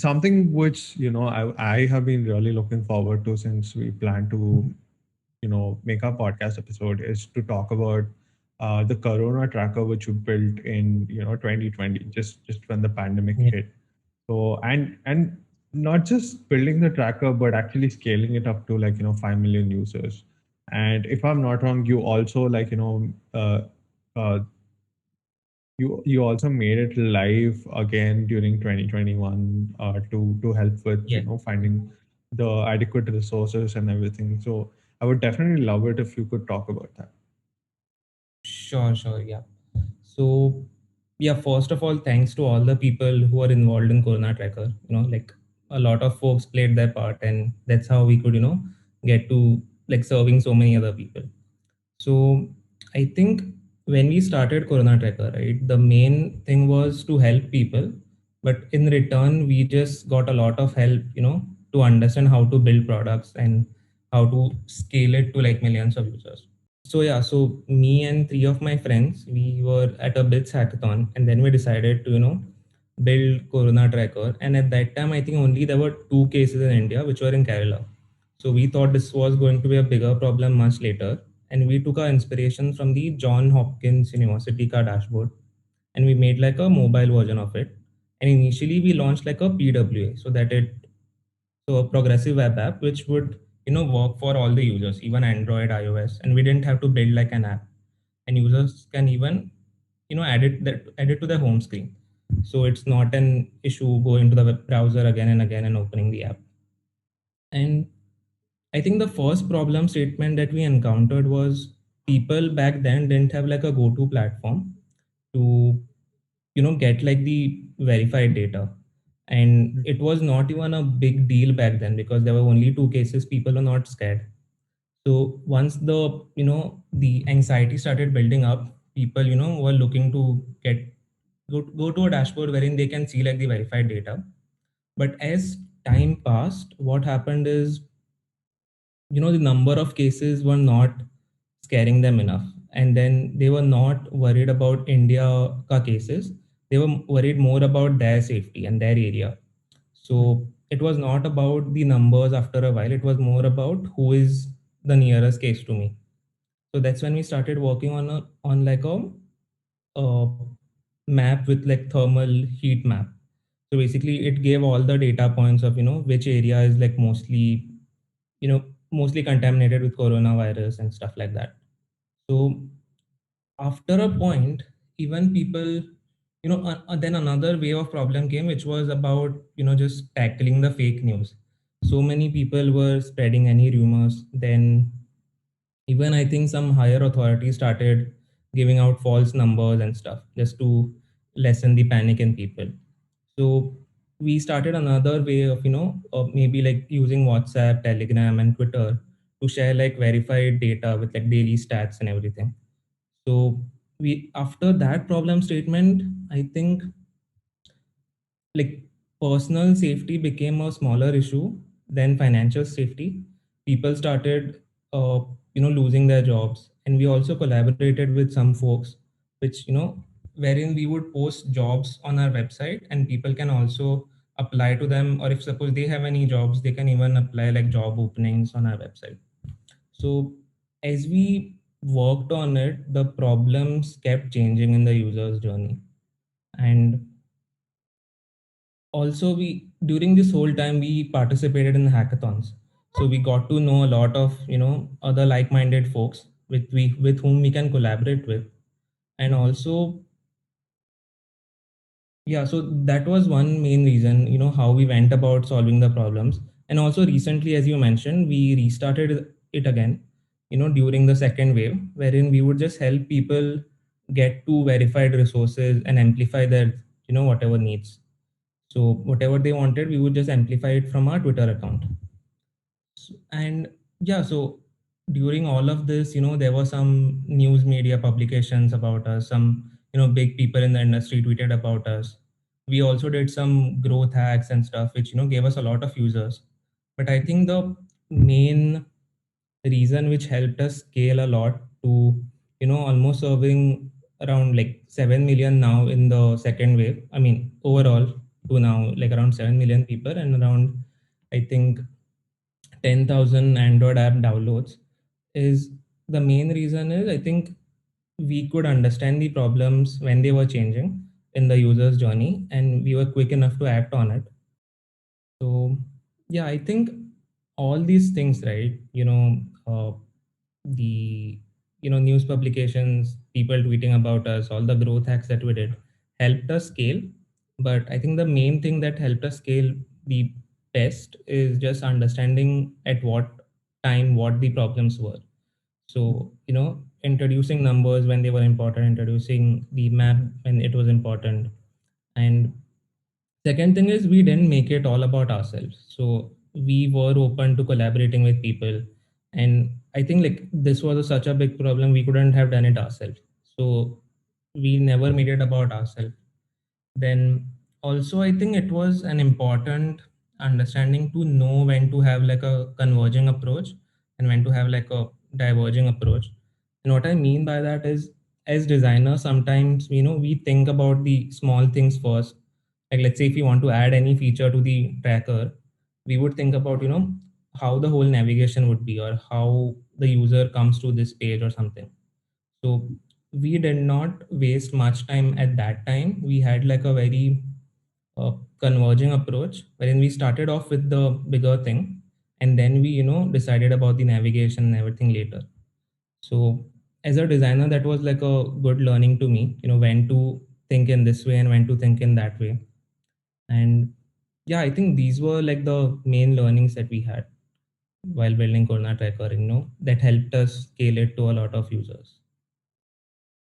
something which I have been really looking forward to since we plan to make our podcast episode is to talk about the Corona tracker which we built in 2020, just when the pandemic Yeah. hit. So and not just building the tracker, but actually scaling it up to 5 million users. And if I'm not wrong, you also uh, you also made it live again during 2021 to help with Yeah. finding the adequate resources and everything. So I would definitely love it if you could talk about that. Sure, sure. Yeah. So, yeah, first of all, thanks to all the people who are involved in Corona Tracker. Like a lot of folks played their part, and that's how we could, get to like serving so many other people. So, I think when we started Corona Tracker, right, the main thing was to help people, but in return, we just got a lot of help, to understand how to build products and how to scale it to like millions of users. So yeah, so me and three of my friends, we were at a Bits hackathon, and then we decided to build Corona Tracker. And at that time, I think only there were two cases in India, which were in Kerala. So we thought this was going to be a bigger problem much later, and we took our inspiration from the John Hopkins University ka dashboard, and we made like a mobile version of it. And initially, we launched like a PWA, so a progressive web app which would work for all the users, even Android, iOS, and we didn't have to build like an app, and users can even add it to their home screen, so it's not an issue going to the web browser again and again and opening the app. And I think the first problem statement that we encountered was people back then didn't have like a go-to platform to get like the verified data. And Mm. it was not even a big deal back then because there were only two cases. People are not scared. So once the anxiety started building up, people were looking to go to a dashboard wherein they can see like the verified data. But as time passed, what happened is the number of cases were not scaring them enough, and then they were not worried about India ka cases. They were worried more about their safety and their area. So Mm. it was not about the numbers. After a while, it was more about who is the nearest case to me. So that's when we started working on like a map with like thermal heat map. So basically it gave all the data points of which area is like you know mostly contaminated with coronavirus and stuff like that. So after a point, even people, then another wave of problem came, which was about just tackling the fake news. So many people were spreading any rumors. Then even I think some higher authorities started giving out false numbers and stuff just to lessen the panic in people. So we started another way of maybe like using WhatsApp, Telegram, and Twitter to share like verified data with like daily stats and everything. So we after that problem statement, I think like personal safety became a smaller issue than financial safety. People started losing their jobs, and we also collaborated with some folks, which wherein we would post jobs on our website, and people can also apply to them, or if suppose they have any jobs, they can even apply like job openings on our website. So as we worked on it, the problems kept changing in the user's journey. And also we during this whole time we participated in hackathons. So we got to know a lot of other like-minded folks with whom we can collaborate with. And also, yeah, so that was one main reason how we went about solving the problems. And also recently, as you mentioned, we restarted it again during the second wave, wherein we would just help people get to verified resources and amplify their whatever needs. So whatever they wanted, we would just amplify it from our Twitter account. And yeah, so during all of this, there were some news media publications about us. Some big people in the industry tweeted about us. We also did some growth hacks and stuff, which gave us a lot of users. But I think the main reason which helped us scale a lot to almost serving around like 7 million now in the second wave, I mean overall, to now like around 7 million people and around, I think, 10,000 Android app downloads. Is the main reason is I think we could understand the problems when they were changing in the user's journey and we were quick enough to act on it. So yeah, I think all these things, right? The news publications, people tweeting about us, all the growth hacks that we did helped us scale. But I think the main thing that helped us scale the best is just understanding at what time what the problems were. So, introducing numbers when they were important, introducing the map when it was important. And second thing is we didn't make it all about ourselves. So we were open to collaborating with people. And I think like this was such a big problem, we couldn't have done it ourselves. So we never made it about ourselves. Then also I think it was an important understanding to know when to have like a converging approach and when to have like a diverging approach. And what I mean by that is, as designers sometimes we think about the small things first. Like let's say if you want to add any feature to the tracker, we would think about how the whole navigation would be or how the user comes to this page or something. So we did not waste much time at that time. We had like a very converging approach wherein we started off with the bigger thing and then we decided about the navigation and everything later. So as a designer, that was like a good learning to me, when to think in this way and when to think in that way. And yeah, I think these were like the main learnings that we had while building Corona Tracker, that helped us scale it to a lot of users.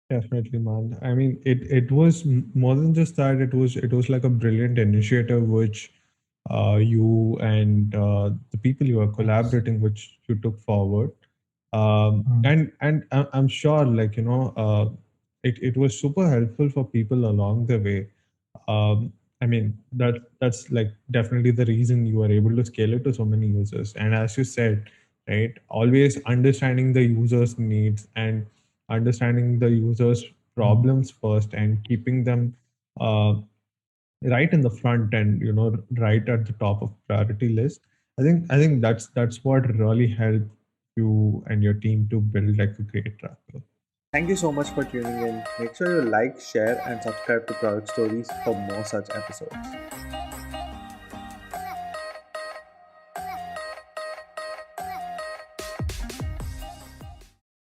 Definitely, man. I mean, it was more than just that. It was like a brilliant initiative which you and the people you are collaborating, which you took forward. And I'm sure, like it was super helpful for people along the way. I mean, that's like definitely the reason you are able to scale it to so many users. And as you said, right, always understanding the user's needs and understanding the user's problems first and keeping them uh, right in the front and right at the top of priority list. I think that's what really helped you and your team to build like a great tracker. Thank you so much for tuning in. Make sure you like, share, and subscribe to Product Stories for more such episodes.